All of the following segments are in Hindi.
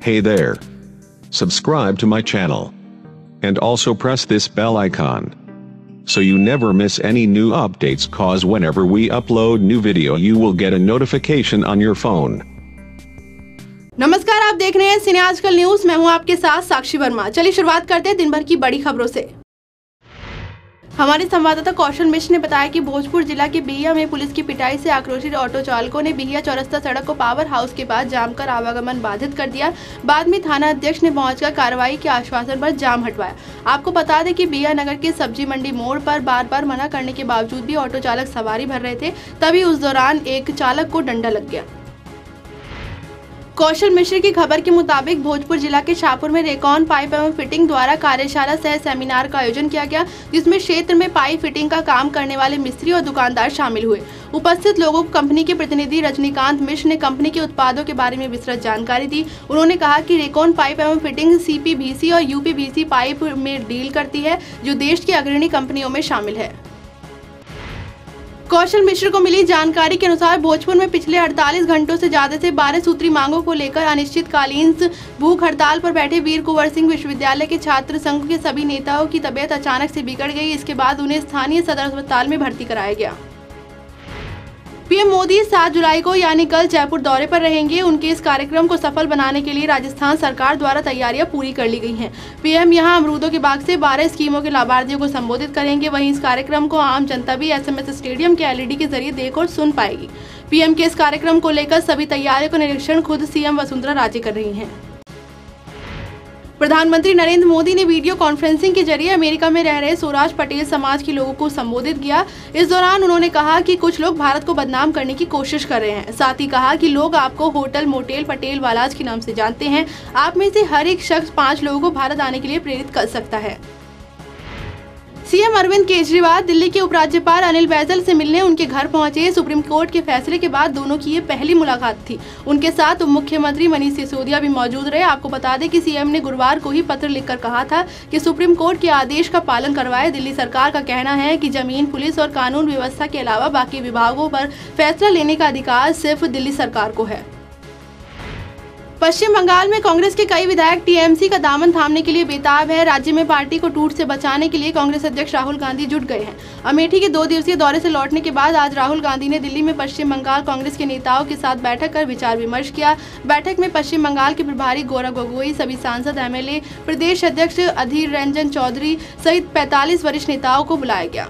Hey there. Subscribe to my channel. And also press this bell icon. So you never miss any new updates, cause whenever we upload new video you will get a notification on your phone. नमस्कार, आप देख रहे हैं सिने आजकल न्यूज। मैं हूं आपके साथ साक्षी वर्मा। चलिए शुरुआत करते हैं दिन भर की बड़ी खबरों से। हमारे संवाददाता कौशल मिश्र ने बताया कि भोजपुर जिला के बिहिया में पुलिस की पिटाई से आक्रोशित ऑटो चालकों ने बिहिया चौरस्ता सड़क को पावर हाउस के पास जाम कर आवागमन बाधित कर दिया। बाद में थाना अध्यक्ष ने पहुंचकर कार्रवाई के आश्वासन पर जाम हटवाया। आपको बता दें कि बिहिया नगर के सब्जी मंडी मोड़ पर बार बार मना करने के बावजूद भी ऑटो चालक सवारी भर रहे थे, तभी उस दौरान एक चालक को डंडा लग गया। कौशल मिश्र की खबर के मुताबिक भोजपुर जिला के शाहपुर में रेकॉन पाइप एवं फिटिंग द्वारा कार्यशाला सह सेमिनार का आयोजन किया गया, जिसमें क्षेत्र में पाइप फिटिंग का काम करने वाले मिस्त्री और दुकानदार शामिल हुए। उपस्थित लोगों को कंपनी के प्रतिनिधि रजनीकांत मिश्र ने कंपनी के उत्पादों के बारे में विस्तृत जानकारी दी। उन्होंने कहा कि रेकॉन पाइप एवं फिटिंग CPVC और UPVC पाइप में डील करती है, जो देश की अग्रणी कंपनियों में शामिल है। कौशल मिश्र को मिली जानकारी के अनुसार भोजपुर में पिछले 48 घंटों से ज्यादा से 12 सूत्री मांगों को लेकर अनिश्चितकालीन भूख हड़ताल पर बैठे वीर कुंवर सिंह विश्वविद्यालय के छात्र संघ के सभी नेताओं की तबीयत अचानक से बिगड़ गई। इसके बाद उन्हें स्थानीय सदर अस्पताल में भर्ती कराया गया। पीएम मोदी 7 जुलाई को यानी कल जयपुर दौरे पर रहेंगे। उनके इस कार्यक्रम को सफल बनाने के लिए राजस्थान सरकार द्वारा तैयारियां पूरी कर ली गई हैं। पीएम यहां अमरूदों के बाग से 12 स्कीमों के लाभार्थियों को संबोधित करेंगे। वहीं इस कार्यक्रम को आम जनता भी SMS स्टेडियम के LED के जरिए देख और सुन पाएगी। पीएम के इस कार्यक्रम को लेकर सभी तैयारियों का निरीक्षण खुद CM वसुंधरा राजे कर रही हैं। प्रधानमंत्री नरेंद्र मोदी ने वीडियो कॉन्फ्रेंसिंग के जरिए अमेरिका में रह रहे स्वराज पटेल समाज के लोगों को संबोधित किया। इस दौरान उन्होंने कहा कि कुछ लोग भारत को बदनाम करने की कोशिश कर रहे हैं। साथ ही कहा कि लोग आपको होटल मोटेल पटेल वालाज के नाम से जानते हैं। आप में से हर एक शख्स 5 लोगों को भारत आने के लिए प्रेरित कर सकता है। CM अरविंद केजरीवाल दिल्ली के उपराज्यपाल अनिल बैजल से मिलने उनके घर पहुंचे। सुप्रीम कोर्ट के फैसले के बाद दोनों की ये पहली मुलाकात थी। उनके साथ उप मुख्यमंत्री मनीष सिसोदिया भी मौजूद रहे। आपको बता दें कि CM ने गुरुवार को ही पत्र लिखकर कहा था कि सुप्रीम कोर्ट के आदेश का पालन करवाए। दिल्ली सरकार का कहना है कि जमीन, पुलिस और कानून व्यवस्था के अलावा बाकी विभागों पर फैसला लेने का अधिकार सिर्फ दिल्ली सरकार को है। पश्चिम बंगाल में कांग्रेस के कई विधायक TMC का दामन थामने के लिए बेताब है। राज्य में पार्टी को टूट से बचाने के लिए कांग्रेस अध्यक्ष राहुल गांधी जुट गए हैं। अमेठी के 2 दिवसीय दौरे से लौटने के बाद आज राहुल गांधी ने दिल्ली में पश्चिम बंगाल कांग्रेस के नेताओं के साथ बैठक कर विचार विमर्श किया। बैठक में पश्चिम बंगाल के प्रभारी गौरव गोगोई, सभी सांसद, MLA, प्रदेश अध्यक्ष अधीर रंजन चौधरी सहित 45 वरिष्ठ नेताओं को बुलाया गया।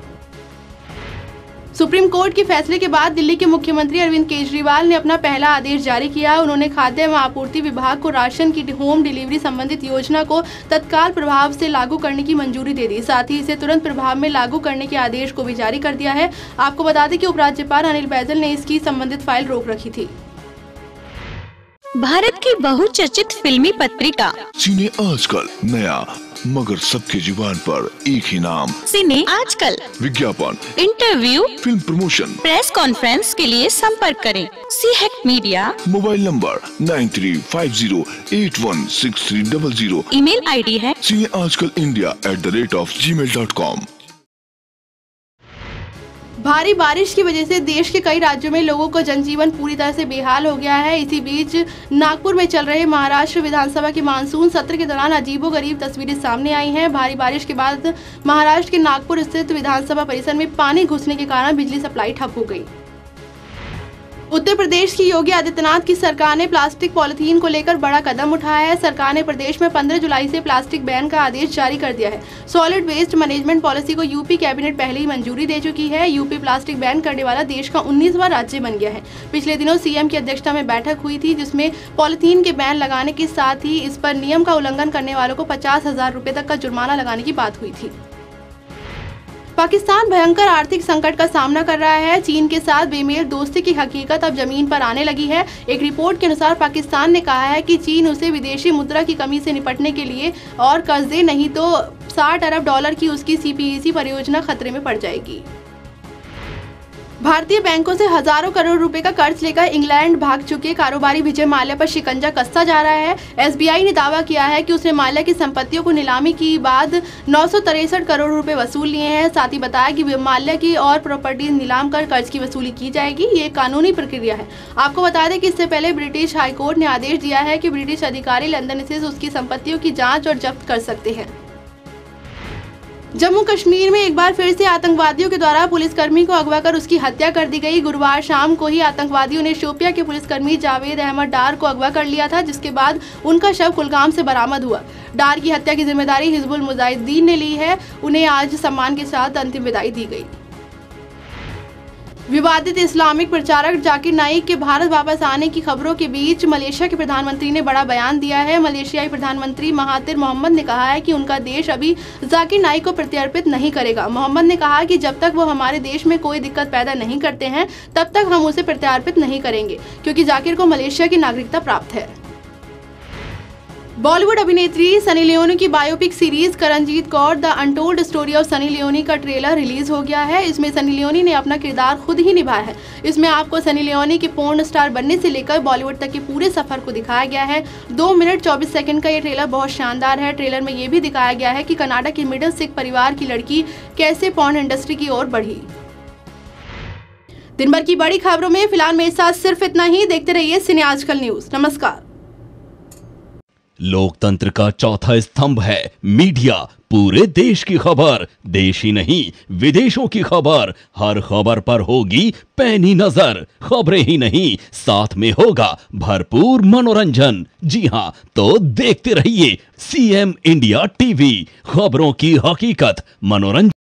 सुप्रीम कोर्ट के फैसले के बाद दिल्ली के मुख्यमंत्री अरविंद केजरीवाल ने अपना पहला आदेश जारी किया। उन्होंने खाद्य एवं आपूर्ति विभाग को राशन की होम डिलीवरी संबंधित योजना को तत्काल प्रभाव से लागू करने की मंजूरी दे दी। साथ ही इसे तुरंत प्रभाव में लागू करने के आदेश को भी जारी कर दिया है। आपको बता दें कि उपराज्यपाल अनिल बैजल ने इसकी संबंधित फाइल रोक रखी थी। भारत की बहुचर्चित फिल्मी पत्रिका सिने आजकल, नया मगर सबके जुबान पर एक ही नाम, सिने आजकल। विज्ञापन, interview, film promotion, press conference के लिए संपर्क करें CHECK media. Mobile number 9350816300। Email ID है cineajkalindia@gmail.com। भारी बारिश की वजह से देश के कई राज्यों में लोगों का जनजीवन पूरी तरह से बेहाल हो गया है। इसी बीच नागपुर में चल रहे महाराष्ट्र विधानसभा के मानसून सत्र के दौरान अजीबोगरीब तस्वीरें सामने आई हैं। भारी बारिश के बाद महाराष्ट्र के नागपुर स्थित विधानसभा परिसर में पानी घुसने के कारण बिजली सप्लाई ठप हो गई। उत्तर प्रदेश की योगी आदित्यनाथ की सरकार ने प्लास्टिक पॉलिथीन को लेकर बड़ा कदम उठाया है। सरकार ने प्रदेश में 15 जुलाई से प्लास्टिक बैन का आदेश जारी कर दिया है। सॉलिड वेस्ट मैनेजमेंट पॉलिसी को यूपी कैबिनेट पहले ही मंजूरी दे चुकी है। यूपी प्लास्टिक बैन करने वाला देश का 19वां राज्य बन गया है। पिछले दिनों CM की अध्यक्षता में बैठक हुई थी, जिसमें पॉलिथीन के बैन लगाने के साथ ही इस पर नियम का उल्लंघन करने वालों को 50,000 रुपए तक का जुर्माना लगाने की बात हुई थी। पाकिस्तान भयंकर आर्थिक संकट का सामना कर रहा है। चीन के साथ बेमेल दोस्ती की हकीकत अब जमीन पर आने लगी है। एक रिपोर्ट के अनुसार पाकिस्तान ने कहा है कि चीन उसे विदेशी मुद्रा की कमी से निपटने के लिए और कर्ज दे, नहीं तो $60 अरब की उसकी CPEC परियोजना खतरे में पड़ जाएगी। भारतीय बैंकों से हजारों करोड़ रुपए का कर्ज लेकर इंग्लैंड भाग चुके कारोबारी विजय माल्या पर शिकंजा कसता जा रहा है। एसबीआई ने दावा किया है कि उसने माल्या की संपत्तियों को नीलामी के बाद 963 करोड़ रुपए वसूल लिए हैं। साथ ही बताया कि माल्या की और प्रॉपर्टी नीलाम कर कर्ज की वसूली की जाएगी। ये एक कानूनी प्रक्रिया है। आपको बता दें कि इससे पहले ब्रिटिश हाईकोर्ट ने आदेश दिया है कि ब्रिटिश अधिकारी लंदन स्थित उसकी संपत्तियों की जाँच और जब्त कर सकते हैं। जम्मू कश्मीर में एक बार फिर से आतंकवादियों के द्वारा पुलिसकर्मी को अगवा कर उसकी हत्या कर दी गई। गुरुवार शाम को ही आतंकवादियों ने शोपिया के पुलिसकर्मी जावेद अहमद डार को अगवा कर लिया था, जिसके बाद उनका शव कुलगाम से बरामद हुआ। डार की हत्या की जिम्मेदारी हिजबुल मुजाहिदीन ने ली है। उन्हें आज सम्मान के साथ अंतिम विदाई दी गई। विवादित इस्लामिक प्रचारक जाकिर नाइक के भारत वापस आने की खबरों के बीच मलेशिया के प्रधानमंत्री ने बड़ा बयान दिया है। मलेशियाई प्रधानमंत्री महातिर मोहम्मद ने कहा है कि उनका देश अभी जाकिर नाइक को प्रत्यर्पित नहीं करेगा। मोहम्मद ने कहा कि जब तक वो हमारे देश में कोई दिक्कत पैदा नहीं करते हैं तब तक हम उसे प्रत्यर्पित नहीं करेंगे, क्योंकि जाकिर को मलेशिया की नागरिकता प्राप्त है। बॉलीवुड अभिनेत्री सनी लियोनी की biopic series Karenjit Kaur the untold story of Sunny Leone का ट्रेलर रिलीज हो गया है। इसमें सनी लियोनी ने अपना किरदार खुद ही निभाया है। इसमें आपको सनी लियोनी के पोर्न स्टार बनने से लेकर बॉलीवुड तक के पूरे सफर को दिखाया गया है। 2 मिनट 24 सेकंड का ये ट्रेलर बहुत शानदार है। ट्रेलर में ये भी दिखाया गया है कि कनाडा के मिडिल सिख परिवार की लड़की कैसे पोर्न इंडस्ट्री की ओर बढ़ी। दिन भर की बड़ी खबरों में फिलहाल मेरे साथ सिर्फ इतना ही। देखते रहिए सिने आजकल न्यूज। नमस्कार। लोकतंत्र का चौथा स्तंभ है मीडिया। पूरे देश की खबर, देश ही नहीं विदेशों की खबर, हर खबर पर होगी पैनी नजर। खबरें ही नहीं, साथ में होगा भरपूर मनोरंजन। जी हां, तो देखते रहिए सीएम इंडिया टीवी। खबरों की हकीकत, मनोरंजन।